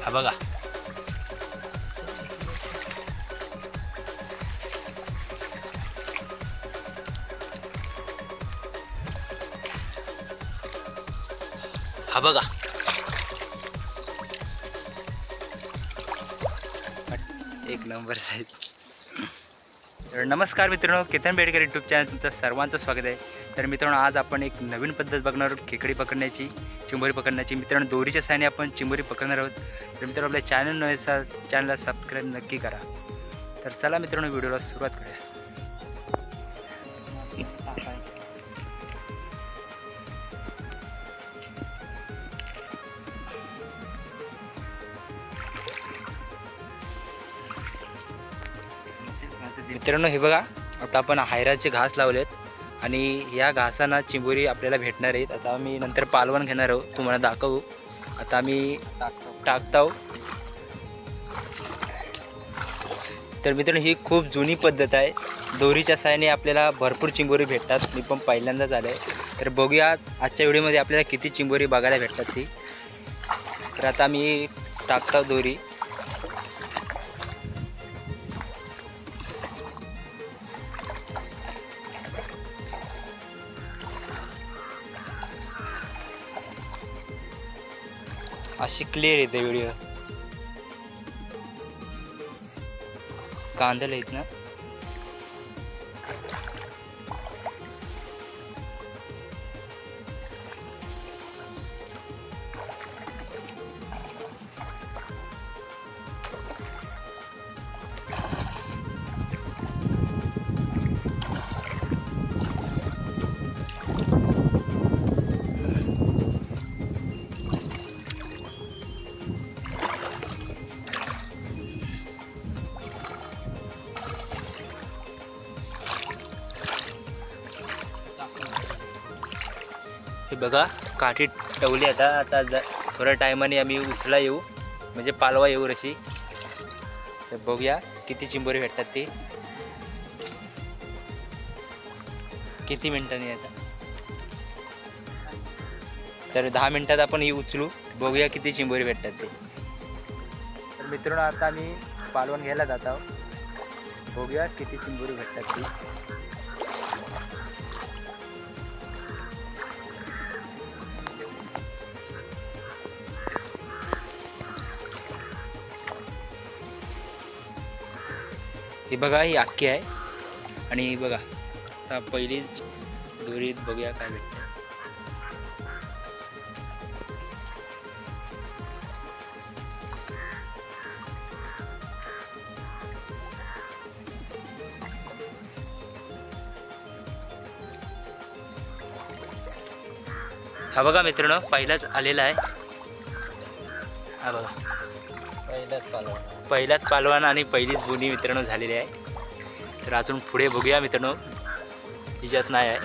हा बघा, हा बघा, एक नंबर साईज. तर नमस्कार मित्रांनो, केतन बेडकर यूट्यूब चॅनल तुमचं सर्वांचं स्वागत आहे. तर मित्रांनो, आज आपण एक नवीन पद्धत बघणार आहोत खेकडी पकडण्याची, चिंबोरी पकडण्याची. मित्रांनो, दोरीच्या सहाय्याने आपण चिंबोरी पकडणार आहोत. तर मित्रांनो, आपल्या चॅनल नव्हे चॅनलला सबस्क्राईब नक्की करा. तर चला मित्रांनो, व्हिडिओला सुरुवात करूया. मित्रांनो, हे बघा, आता आपण हायराचे घास लावलेत आणि या घासांना चिंबोरी आपल्याला भेटणार आहेत. आता आम्ही नंतर पालवण घेणार आहोत, तुम्हाला दाखवू. आता आम्ही टाकतो. तर मित्रांनो, ही खूप जुनी पद्धत आहे. दोरीच्या साहाय्याने आपल्याला भरपूर चिंबोरी भेटतात. मी पण पहिल्यांदाच आलो आहे. तर बघूया आजच्या व्हिडिओमध्ये आपल्याला किती चिंबोरी बघायला भेटतात ती. तर आता आम्ही टाकतो दोरी. अशी क्लिअर येते व्हिडिओ. कांदल आहेत ना. हे बघा, काठी टवली. आता थोड्या टायमाने आम्ही उचला येऊ, म्हणजे पालवा येऊ रशी. तर बघूया किती चिंबोरी भेटतात ते. किती मिनिटांनी आता. तर 10 मिनिटात आपण ही उचलू, बघूया किती चिंबोरी भेटतात ते. तर मित्रांनो, आता आम्ही पालवण घ्यायला जात आहोत. बघूया किती चिंबोरी भेटतात ती. ही बघा, ही अख्खी आहे. आणि ही बघा, आता पहिलीच दोरीत बघूया काय भेटतं. हा बघा मित्रांनो, पहिलाच आलेला आहे. हा बघा, पहिलाच पालवान आणि पहिलीच बोनी मित्रांनो झालेली आहे. तर अजून पुढे बघूया मित्रांनो, हिच्यात नाही आहे,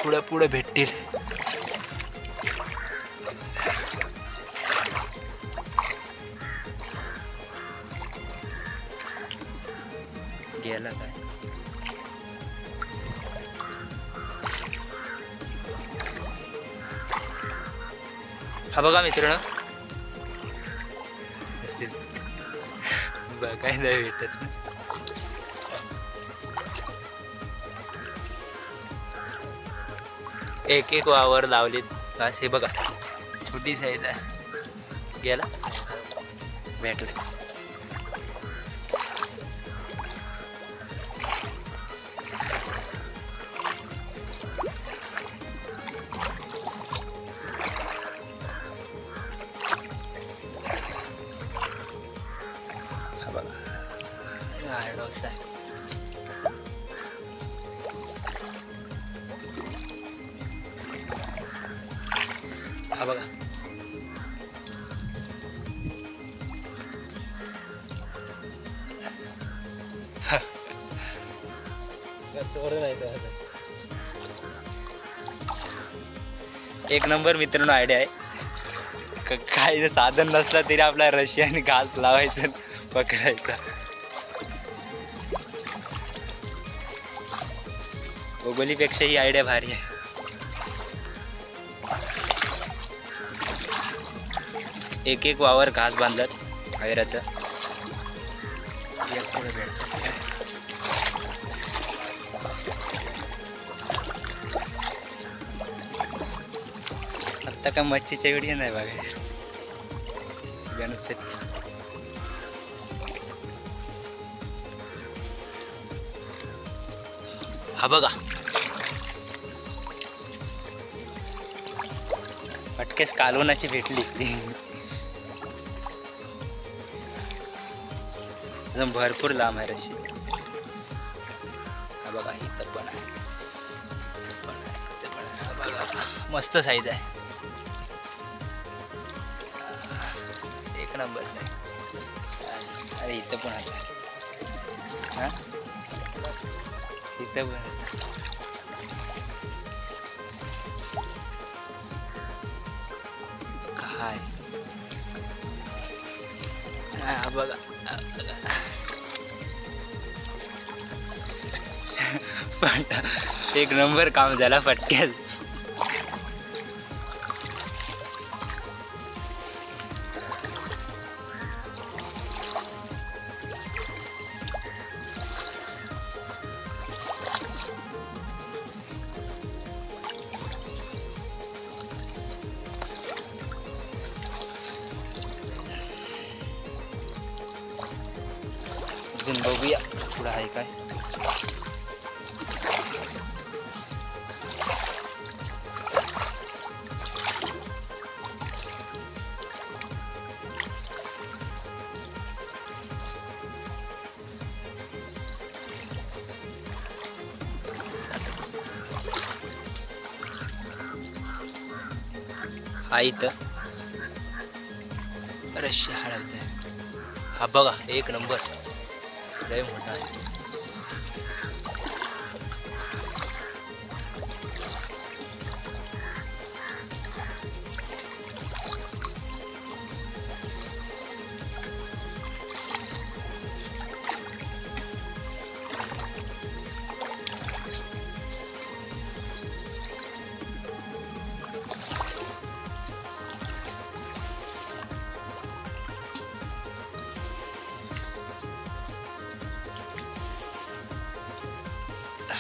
पुढे पुढे भेटतील. गेला काय. हा बघा मित्रांनो, काय नाही भेटत. एक एक वावर लावलीत असे बघा, छोटी साईज आहे. गेला, भेटला. हा बघा, डोसा. हा बघा, एक नंबर मित्रांनो आयडिया आहे. काही साधन नसलं तरी आपला रशियाने घास लावायचं, पकडायचा. गोगोलीपेक्षा ही आयडिया भारी आहे. एक एक वावर घास बांधत हैराचं एक पुढे भेटतात. आत्ता का मच्छीच्या व्हिडिओ नाही बघा. गणपती हा बघा पटकेस कालवनाची भेटली. अजून भरपूर लांब आहे रशी. हा बघा इथं पण आहे. बघा मस्त साईज आहे. एक नंबर आहे. अरे इथं पण आहे. हा इथं पण आहे. काय हा बघा एक नंबर काम झाला पटक्यात. अजून बघूया पुढं आहे काय. हा इथं रशी हळद आहे. हा बघा एक नंबर लय मोठा आहे.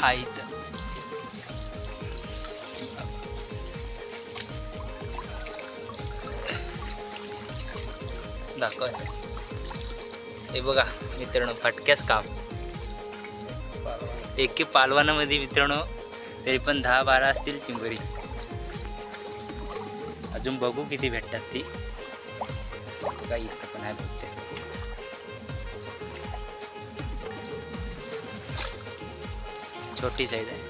हा इथं दाखव. हे बघा मित्रांनो फटक्याच काम. एके पालवानामध्ये मित्रांनो तरी पण 10-12 असतील चिंबोरी. अजून बघू किती भेटतात ती. बघा इथं पण आहे बघते. छोटी साईज आहे.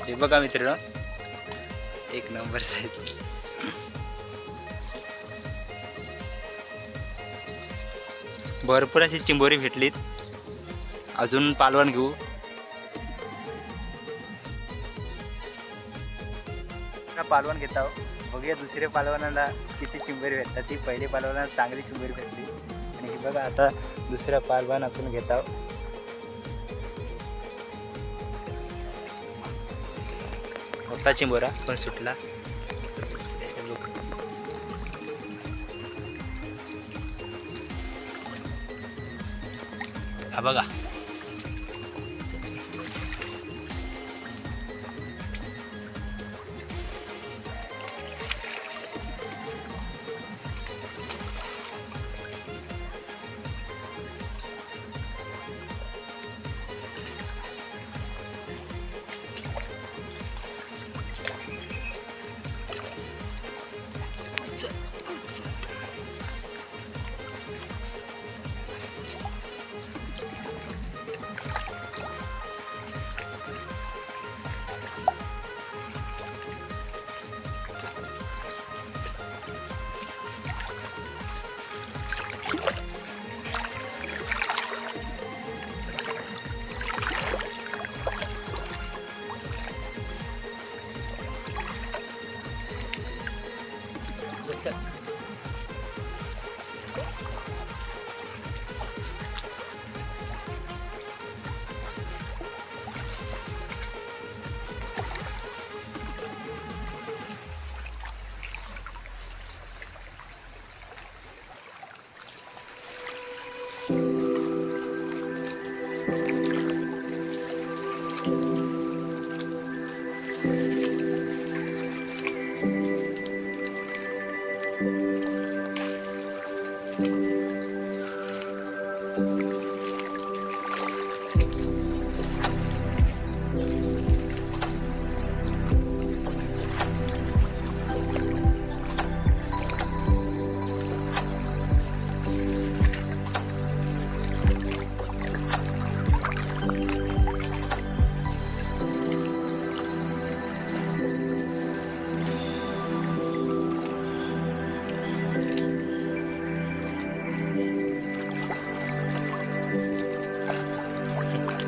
हे बघा मित्रांनो एक नंबर साईज. भरपूर अशी चिंबोरी भेटलीत. अजून पालवण घेऊ. पालवण घेत आहोत. बघूया दुसऱ्या पालवनाला किती चिंबोरी भेटतात. ती पहिली पालवनाला चांगली चिंबोरी भेटली. आणि हे बघा आता दुसऱ्या पालवण आपण घेत आहोत. मोठा चिंबोरा पण सुटला. हा बघा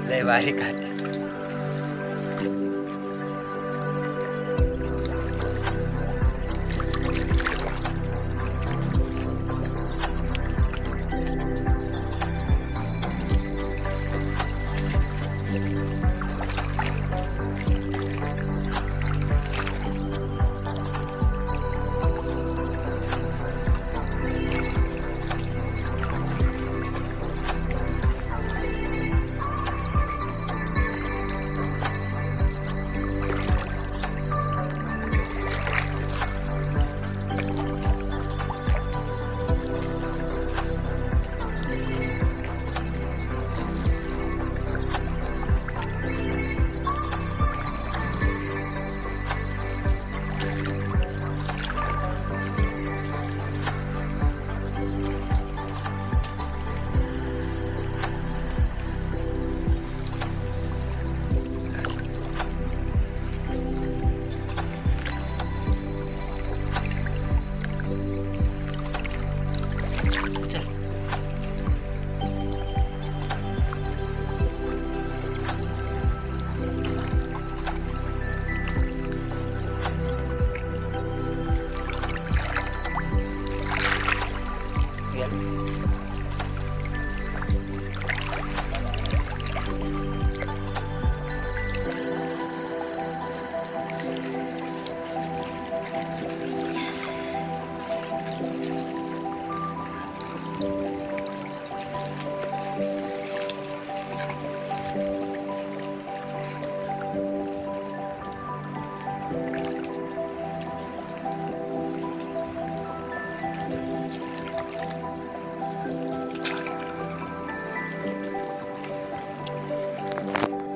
लय भारी काटे.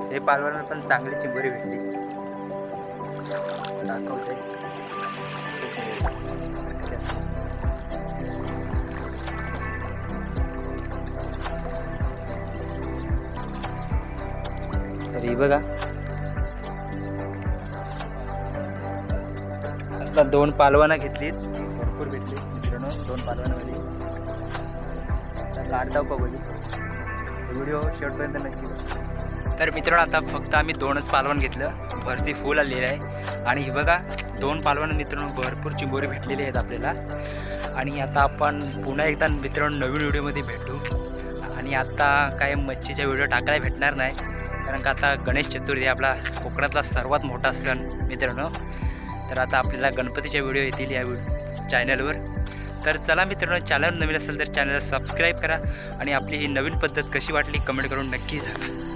हे पालवांना पण चांगली चिंबोरी भेटली. दाखवते तर ही बघा, आता 2 पालवानं घेतलीत, भरपूर भेटली मित्रांनो. 2 पालवानामध्ये काढताव का बघू, व्हिडिओ शेवटपर्यंत नक्की बघा. तर मित्रांनो आता फक्त आम्ही 2च पालवान घेतलं, भरती फुल आलेली आहे. आणि ही बघा 2 पालवान मित्रांनो, भरपूर चिंबोरी भेटलेली आहेत आपल्याला. आणि आता आपण पुन्हा एकदा मित्रांनो नवीन व्हिडिओमध्ये भेटू. आणि आता काय मच्छीचा व्हिडिओ टाकायला भेटणार नाही, कारण का आता गणेश चतुर्थी आपला कोकणातला सर्वात मोठा सण मित्रांनो. तर आता आपल्याला गणपतीचे व्हिडिओ येतील या चॅनलवर. तर चला मित्रांनो, चॅनल नवीन असेल तर चॅनलला सबस्क्राईब करा. आणि आपली ही नवीन पद्धत कशी वाटली कमेंट करून नक्की सांगा.